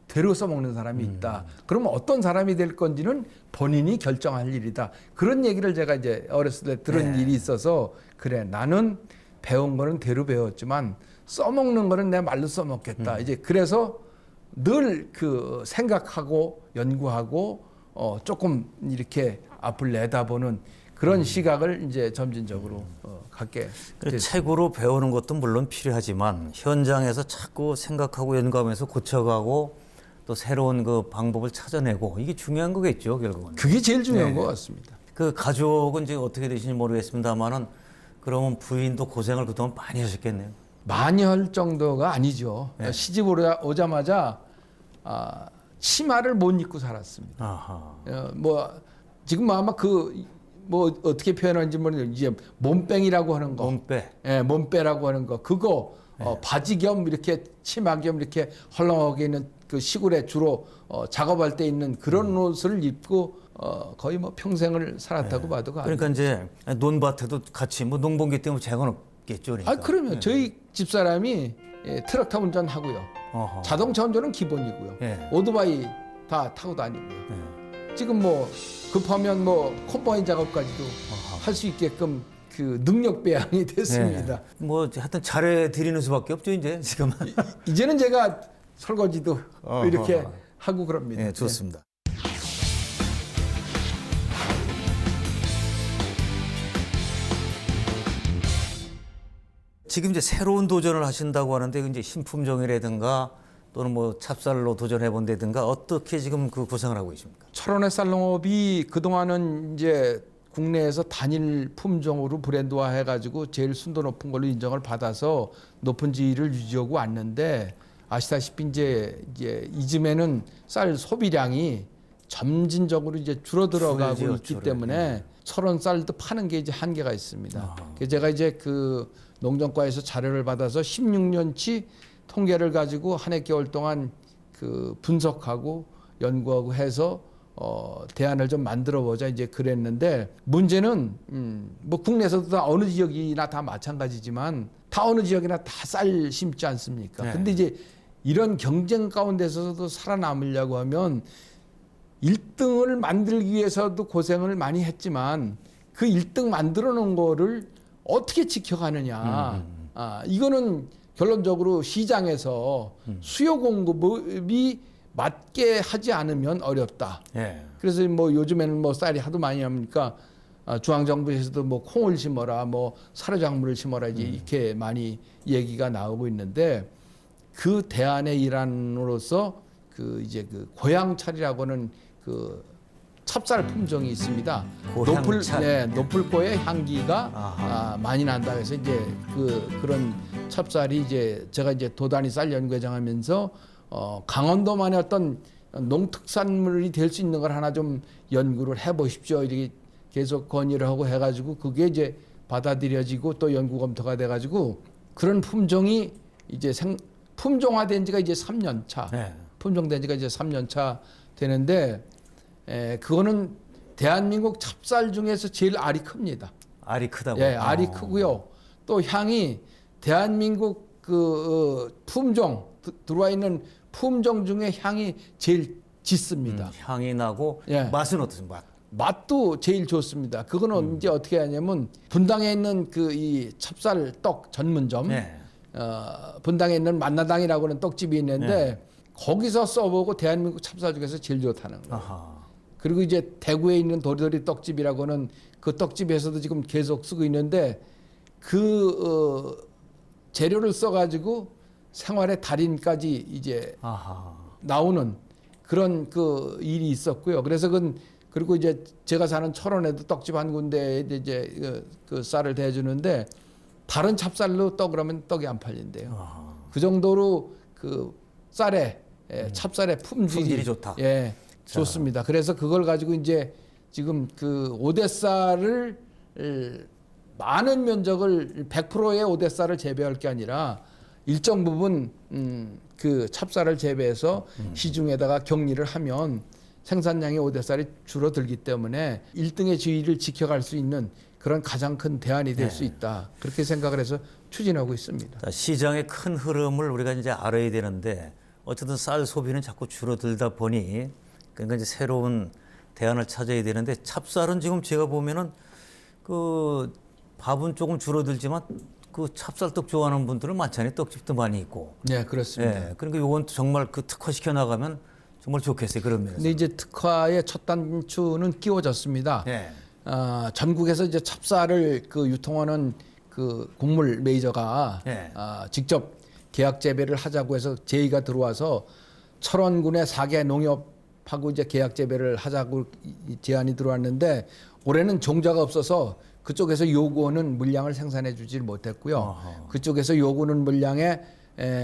되로 써먹는 사람이 있다. 그러면 어떤 사람이 될 건지는 본인이 결정할 일이다. 그런 얘기를 제가 이제 어렸을 때 들은 일이 있어서 그래 나는 배운 거는 되로 배웠지만 써먹는 거는 내 말로 써먹겠다. 이제 그래서 늘 그 생각하고 연구하고 조금 이렇게 앞을 내다보는 그런 시각을 이제 점진적으로 갖게 됐습니다. 책으로 배우는 것도 물론 필요하지만 현장에서 자꾸 생각하고 연구하면서 고쳐가고 또 새로운 그 방법을 찾아내고 이게 중요한 거겠죠 결국은. 그게 제일 중요한 네. 것 같습니다. 그 가족은 이제 어떻게 되시는지 모르겠습니다만은 그러면 부인도 고생을 그동안 많이 하셨겠네요. 많이 할 정도가 아니죠. 네. 시집 오자마자 치마를 못 입고 살았습니다. 아하. 뭐 지금 아마 그 뭐 어떻게 표현하는지 모르겠는데 이제 몸뺑이라고 하는 거, 몸빼. 예, 몸빼라고 하는 거 그거 바지 겸 이렇게 치마 겸 이렇게 헐렁하게 있는 그 시골에 주로 작업할 때 있는 그런 옷을 입고 거의 뭐 평생을 살았다고 봐도 과언이 그러니까 이제 논밭에도 같이 뭐 농번기 때문에 재건 없겠죠. 그러니까. 그러면 저희 집사람이 트럭타 운전하고요. 어허. 자동차 운전은 기본이고요. 예. 오토바이 다 타고 다니고요. 예. 지금 뭐 급하면 뭐 컴바인 작업까지도 할 수 있게끔 그 능력 배양이 됐습니다. 예. 뭐 하여튼 잘해 드리는 수밖에 없죠 이제 지금. 이제는 제가 설거지도 어허. 이렇게 하고 그럽니다. 예, 좋습니다. 지금 이제 새로운 도전을 하신다고 하는데 이제 신품종이라든가 또는 뭐 찹쌀로 도전해 본다든가 어떻게 지금 그 구상을 하고 계십니까? 철원의 쌀농업이 그동안은 이제 국내에서 단일 품종으로 브랜드화 해가지고 제일 순도 높은 걸로 인정을 받아서 높은 지위를 유지하고 왔는데 아시다시피 이제 이즘에는 쌀 소비량이 점진적으로 이제 줄어들어가고 줄죠, 있기 줄어요. 때문에 철원 쌀도 파는 게 이제 한계가 있습니다. 아하. 그래서 제가 이제 그 농정과에서 자료를 받아서 16년치 통계를 가지고 한 해 개월 동안 그 분석하고 연구하고 해서 대안을 좀 만들어 보자 이제 그랬는데 문제는 뭐 국내에서도 다 어느 지역이나 다 마찬가지지만 다 어느 지역이나 다 쌀 심지 않습니까? 네. 근데 이제 이런 경쟁 가운데서도 살아남으려고 하면 1등을 만들기 위해서도 고생을 많이 했지만 그 1등 만들어 놓은 거를 어떻게 지켜가느냐. 이거는 결론적으로 시장에서 수요 공급이 맞게 하지 않으면 어렵다. 예. 그래서 뭐 요즘에는 뭐 쌀이 하도 많이 합니까? 중앙정부에서도 뭐 콩을 심어라, 뭐 사료작물을 심어라 이제 이렇게 많이 얘기가 나오고 있는데 그 대안의 일환으로서 그 이제 그 고향철이라고는 그 찹쌀 품종이 있습니다. 고향철. 높을 거에 향기가 아하. 많이 난다. 그래서 이제 그런 찹쌀이 이제 제가 이제 도단위 쌀 연구회장하면서 강원도만의 어떤 농특산물이 될 수 있는 걸 하나 좀 연구를 해보십시오. 이렇게 계속 건의를 하고 해가지고 그게 이제 받아들여지고 또 연구 검토가 돼가지고 그런 품종이 이제 품종화된 지가 이제 3년 차. 예. 품종된 지가 이제 3년 차 되는데 그거는 대한민국 찹쌀 중에서 제일 알이 큽니다. 알이 크다고. 예, 알이 크고요. 또 향이 대한민국 그 품종 들어와 있는 품종 중에 향이 제일 짙습니다. 향이 나고 예. 맛은 어떠신 맛? 맛도 제일 좋습니다. 그거는 이제 어떻게 하냐면 분당에 있는 그 이 찹쌀 떡 전문점, 예. 분당에 있는 만나당이라고는 떡집이 있는데 거기서 써보고 대한민국 찹쌀 중에서 제일 좋다는 거예요. 아하. 그리고 이제 대구에 있는 도리도리 떡집이라고는 그 떡집에서도 지금 계속 쓰고 있는데 그 재료를 써가지고 생활의 달인까지 이제 아하. 나오는 그런 그 일이 있었고요. 그래서 그리고 이제 제가 사는 철원에도 떡집 한 군데에 이제 그 쌀을 대주는데 다른 찹쌀로 떡을 하면 떡이 안 팔린대요. 아하. 그 정도로 그 쌀의 찹쌀의 품질이 좋다. 예, 좋습니다. 그래서 그걸 가지고 이제 지금 그 오대쌀을 많은 면적을 100%의 오대쌀을 재배할 게 아니라 일정 부분 그 찹쌀을 재배해서 시중에다가 격리를 하면 생산량의 오대쌀이 줄어들기 때문에 1등의 지위를 지켜갈 수 있는 그런 가장 큰 대안이 될 수 있다. 그렇게 생각을 해서 추진하고 있습니다. 자, 시장의 큰 흐름을 우리가 이제 알아야 되는데 어쨌든 쌀 소비는 자꾸 줄어들다 보니 그러니까 이제 새로운 대안을 찾아야 되는데 찹쌀은 지금 제가 보면은 그 밥은 조금 줄어들지만 그 찹쌀떡 좋아하는 분들은 많잖아요. 떡집도 많이 있고. 네, 그렇습니다. 예. 그러니까 요건 정말 그 특화시켜 나가면 정말 좋겠어요. 그런 면에서. 근데 이제 특화의 첫 단추는 끼워졌습니다. 예. 전국에서 이제 찹쌀을 그 유통하는 그 곡물 메이저가 예. 직접 계약 재배를 하자고 해서 제의가 들어와서 철원군의 4개 농협하고 이제 계약 재배를 하자고 제안이 들어왔는데 올해는 종자가 없어서 그쪽에서 요구하는 물량을 생산해 주질 못했고요. 어허. 그쪽에서 요구하는 물량의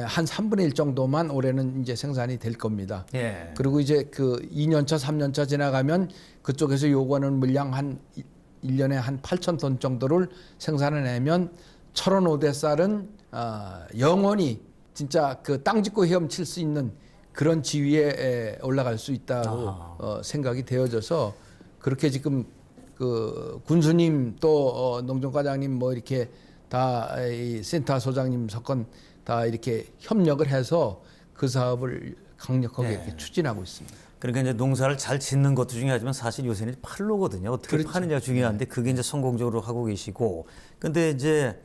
한 3분의 1 정도만 올해는 이제 생산이 될 겁니다. 예. 그리고 이제 그 2년차, 3년차 지나가면 그쪽에서 요구하는 물량 한 1년에 한 8,000톤 정도를 생산해내면 철원 오대쌀은 영원히 진짜 그 땅 짚고 헤엄칠 수 있는 그런 지위에 올라갈 수 있다고 생각이 되어져서 그렇게 지금 그 군수님 또 농정과장님 뭐 이렇게 다 이 센터 소장님 석건 다 이렇게 협력을 해서 그 사업을 강력하게 네. 이렇게 추진하고 있습니다. 그러니까 이제 농사를 잘 짓는 것도 중요하지만 사실 요새는 팔로거든요. 어떻게 그렇죠. 파느냐 중요한데 그게 이제 성공적으로 하고 계시고. 근데 이제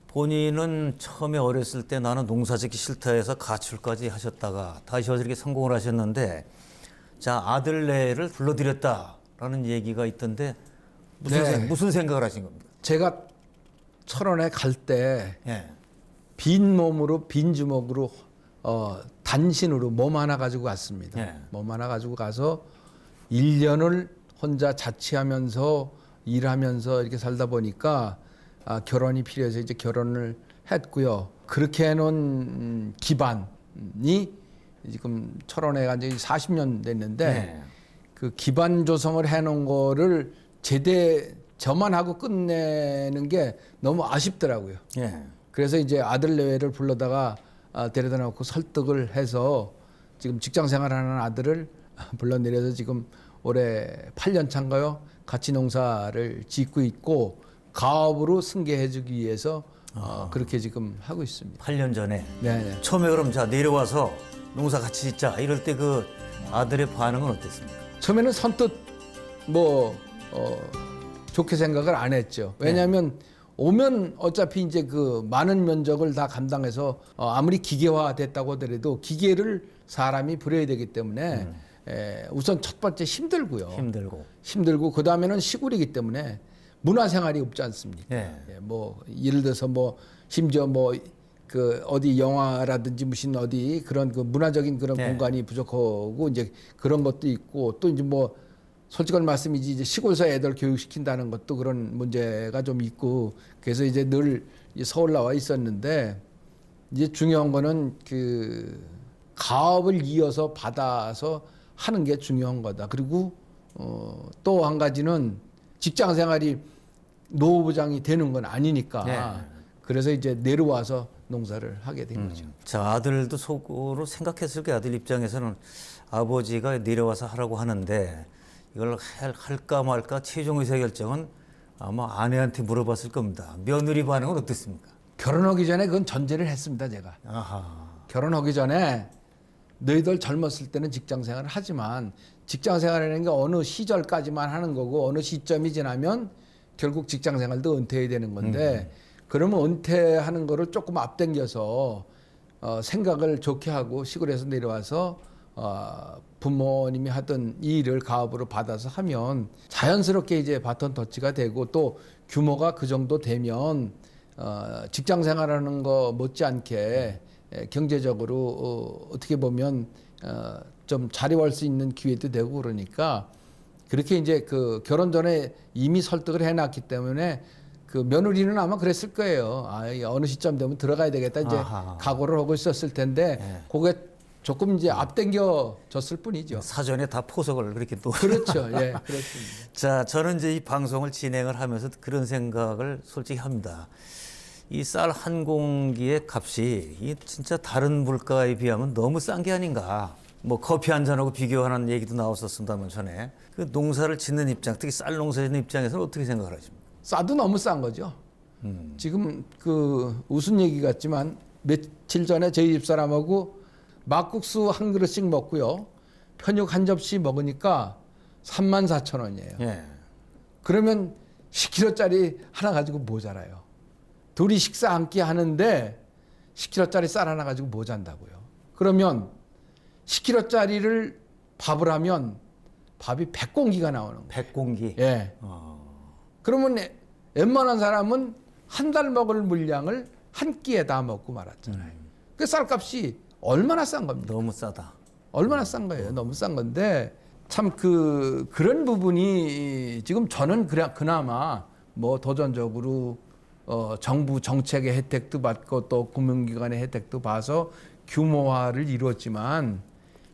본인은 처음에 어렸을 때 나는 농사 짓기 싫다 해서 가출까지 하셨다가 다시 와서 이렇게 성공을 하셨는데 자, 아들네를 불러들였다라는 얘기가 있던데 무슨 생각을 하신 겁니까? 제가 철원에 갈 때 예. 빈 몸으로 빈 주먹으로 단신으로 몸 하나 가지고 갔습니다. 예. 몸 하나 가지고 가서 1년을 혼자 자취하면서 일하면서 이렇게 살다 보니까 결혼이 필요해서 이제 결혼을 했고요. 그렇게 해놓은 기반이 지금 철원에 간 지 40년 됐는데 예. 그 기반 조성을 해놓은 거를 저만 하고 끝내는 게 너무 아쉽더라고요. 예. 그래서 이제 아들 내외를 불러다가 데려다 놓고 설득을 해서 지금 직장 생활하는 아들을 불러내려서 지금 올해 8년 차인가요? 같이 농사를 짓고 있고 가업으로 승계해주기 위해서 그렇게 지금 하고 있습니다. 8년 전에 네. 처음에 그럼 자 내려와서 농사 같이 짓자 이럴 때 그 아들의 반응은 어땠습니까? 처음에는 선뜻 좋게 생각을 안 했죠. 왜냐하면 오면 어차피 이제 그 많은 면적을 다 감당해서 아무리 기계화 됐다고 하더라도 기계를 사람이 부려야 되기 때문에 우선 첫 번째 힘들고요. 힘들고 그 다음에는 시골이기 때문에 문화생활이 없지 않습니까? 예. 뭐 예를 들어서 뭐 심지어 뭐 그 어디 영화라든지 무슨 어디 그런 그 문화적인 그런 공간이 부족하고 이제 그런 것도 있고 또 이제 뭐 솔직한 말씀이지 이제 시골에서 애들 교육시킨다는 것도 그런 문제가 좀 있고 그래서 이제 늘 서울 나와 있었는데 이제 중요한 거는 그 가업을 이어서 받아서 하는 게 중요한 거다. 그리고 또 한 가지는 직장 생활이 노후보장이 되는 건 아니니까 그래서 이제 내려와서 농사를 하게 된 거죠. 자, 아들도 속으로 생각했을 게 아들 입장에서는 아버지가 내려와서 하라고 하는데 이걸 할까 말까 최종 의사결정은 아마 아내한테 물어봤을 겁니다. 며느리 반응은 어땠습니까? 결혼하기 전에 그건 전제를 했습니다, 제가. 아하. 결혼하기 전에 너희들 젊었을 때는 직장 생활을 하지만 직장 생활이라는 게 어느 시절까지만 하는 거고 어느 시점이 지나면 결국 직장 생활도 은퇴해야 되는 건데 그러면 은퇴하는 거를 조금 앞당겨서 생각을 좋게 하고 시골에서 내려와서 부모님이 하던 이 일을 가업으로 받아서 하면 자연스럽게 이제 바톤 터치가 되고 또 규모가 그 정도 되면 직장 생활하는 거 못지않게 경제적으로 어떻게 보면 좀 자립할 수 있는 기회도 되고 그러니까 그렇게 이제 그 결혼 전에 이미 설득을 해놨기 때문에 그 며느리는 아마 그랬을 거예요. 어느 시점 되면 들어가야 되겠다 이제 각오를 하고 있었을 텐데 그게 조금 이제 앞당겨졌을 뿐이죠. 사전에 다 포석을 그렇게 또. 그렇죠. 예, 그렇습니다. 자, 저는 이제 이 방송을 진행을 하면서 그런 생각을 솔직히 합니다. 이 쌀 한 공기의 값이 이 진짜 다른 물가에 비하면 너무 싼 게 아닌가. 뭐 커피 한 잔하고 비교하는 얘기도 나왔었습니다만 전에 그 농사를 짓는 입장, 특히 쌀 농사 짓는 입장에서는 어떻게 생각을 하십니까? 싸도 너무 싼 거죠. 지금 그 웃은 얘기 같지만 며칠 전에 저희 집사람하고 막국수 한 그릇씩 먹고요. 편육 한 접시 먹으니까 34,000원이에요. 예. 그러면 10kg짜리 하나 가지고 모자라요. 둘이 식사 한 끼 하는데 10kg짜리 쌀 하나 가지고 모자란다고요. 그러면 10kg짜리를 밥을 하면 밥이 100공기가 나오는 거예요. 100공기. 예. 그러면 웬만한 사람은 한 달 먹을 물량을 한 끼에 다 먹고 말았잖아요. 그 쌀값이 얼마나 싼 겁니까? 너무 싸다. 얼마나 싼 거예요. 너무 싼 건데 참 그런 부분이 지금 저는 그나마 뭐 도전적으로 정부 정책의 혜택도 받고 또 금융기관의 혜택도 봐서 규모화를 이루었지만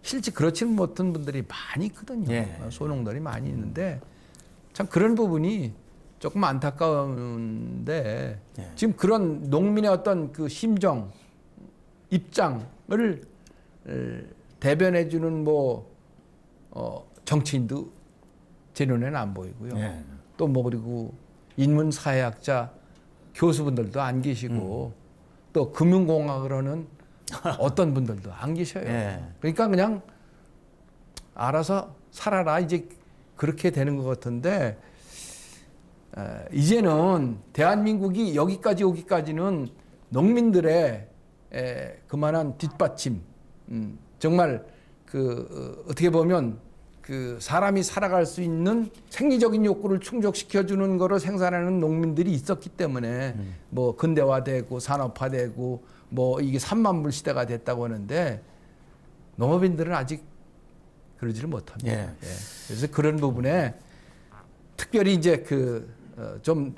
실제 그렇지는 못한 분들이 많이 있거든요. 소농들이 많이 있는데 참 그런 부분이 조금 안타까운데 지금 그런 농민의 어떤 그 심정, 입장을 대변해주는 뭐 정치인도 제 눈에는 안 보이고요. 또 뭐 그리고 인문사회학자 교수분들도 안 계시고 또 금융공학을 하는 어떤 분들도 안 계셔요. 그러니까 그냥 알아서 살아라 이제 그렇게 되는 것 같은데 이제는 대한민국이 여기까지 오기까지는 농민들의 그만한 뒷받침 정말 그 어떻게 보면 그 사람이 살아갈 수 있는 생리적인 욕구를 충족시켜주는 거로 생산하는 농민들이 있었기 때문에 뭐 근대화되고 산업화되고 뭐 이게 3만 불 시대가 됐다고 하는데 농업인들은 아직 그러지를 못합니다. 그래서 그런 부분에 특별히 이제 좀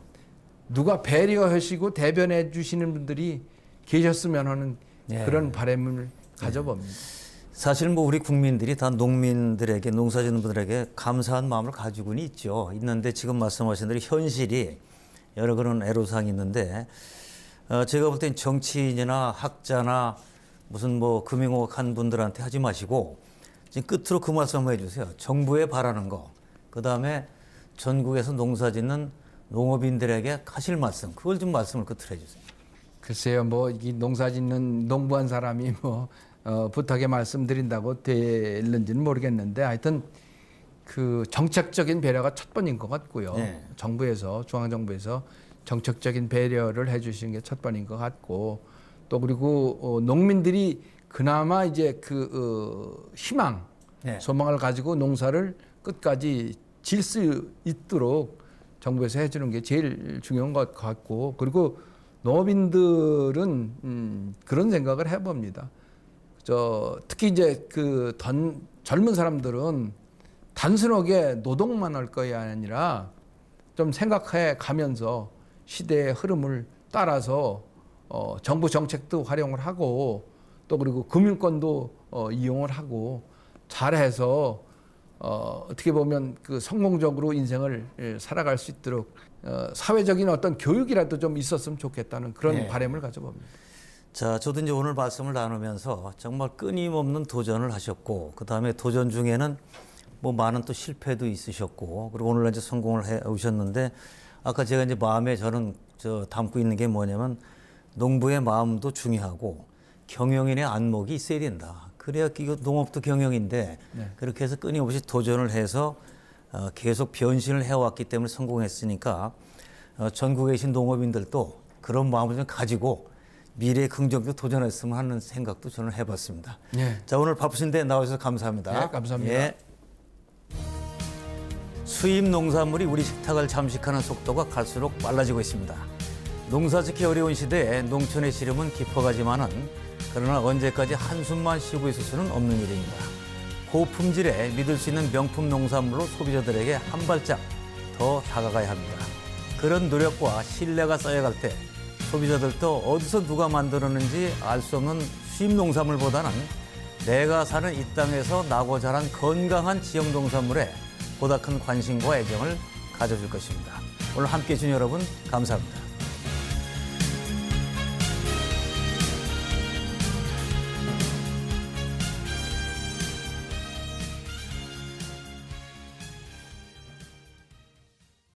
누가 배려하시고 대변해 주시는 분들이 계셨으면 하는 그런 바람을 가져봅니다. 사실 뭐 우리 국민들이 다 농민들에게 농사짓는 분들에게 감사한 마음을 가지고는 있는데 지금 말씀하신 대로 현실이 여러 그런 애로사항이 있는데 제가 볼 땐 정치인이나 학자나 무슨 뭐 금융학 분들한테 하지 마시고 지금 끝으로 그 말씀 한번 해주세요. 정부에 바라는 거, 그 다음에 전국에서 농사짓는 농업인들에게 하실 말씀, 그걸 좀 말씀을 끝으로 해주세요. 글쎄요, 뭐 이 농사짓는 농부한 사람이 뭐 부탁에 말씀드린다고 될는지는 모르겠는데 하여튼 그 정책적인 배려가 첫 번인 것 같고요. 네. 정부에서 중앙정부에서 정책적인 배려를 해주신 게 첫 번인 것 같고 또 그리고 농민들이 그나마 이제 그 희망, 네. 소망을 가지고 농사를 끝까지 질 수 있도록 정부에서 해주는 게 제일 중요한 것 같고 그리고 농업인들은 그런 생각을 해봅니다. 특히 이제 그 젊은 사람들은 단순하게 노동만 할 것이 아니라 좀 생각해 가면서 시대의 흐름을 따라서 정부 정책도 활용을 하고 또 그리고 금융권도 이용을 하고 잘해서 어떻게 보면 그 성공적으로 인생을 살아갈 수 있도록 사회적인 어떤 교육이라도 좀 있었으면 좋겠다는 그런 네. 바람을 가져봅니다. 자, 저도 이제 오늘 말씀을 나누면서 정말 끊임없는 도전을 하셨고, 그 다음에 도전 중에는 뭐 많은 또 실패도 있으셨고, 그리고 오늘 이제 성공을 해 오셨는데, 아까 제가 이제 마음에 저는 담고 있는 게 뭐냐면, 농부의 마음도 중요하고, 경영인의 안목이 있어야 된다. 그래야 이거 농업도 경영인데, 네. 그렇게 해서 끊임없이 도전을 해서 계속 변신을 해왔기 때문에 성공했으니까, 전국에 계신 농업인들도 그런 마음을 좀 가지고, 미래에 긍정적으로 도전했으면 하는 생각도 저는 해봤습니다. 네. 자, 오늘 바쁘신데 나와주셔서 감사합니다. 네, 감사합니다. 예. 수입 농산물이 우리 식탁을 잠식하는 속도가 갈수록 빨라지고 있습니다. 농사 짓기 어려운 시대에 농촌의 시름은 깊어가지만은 그러나 언제까지 한숨만 쉬고 있을 수는 없는 일입니다. 고품질에 믿을 수 있는 명품 농산물로 소비자들에게 한 발짝 더 다가가야 합니다. 그런 노력과 신뢰가 쌓여갈 때 소비자들도 어디서 누가 만들었는지 알 수 없는 수입 농산물보다는 내가 사는 이 땅에서 나고 자란 건강한 지역 농산물에 보다 큰 관심과 애정을 가져줄 것입니다. 오늘 함께해 주신 여러분 감사합니다.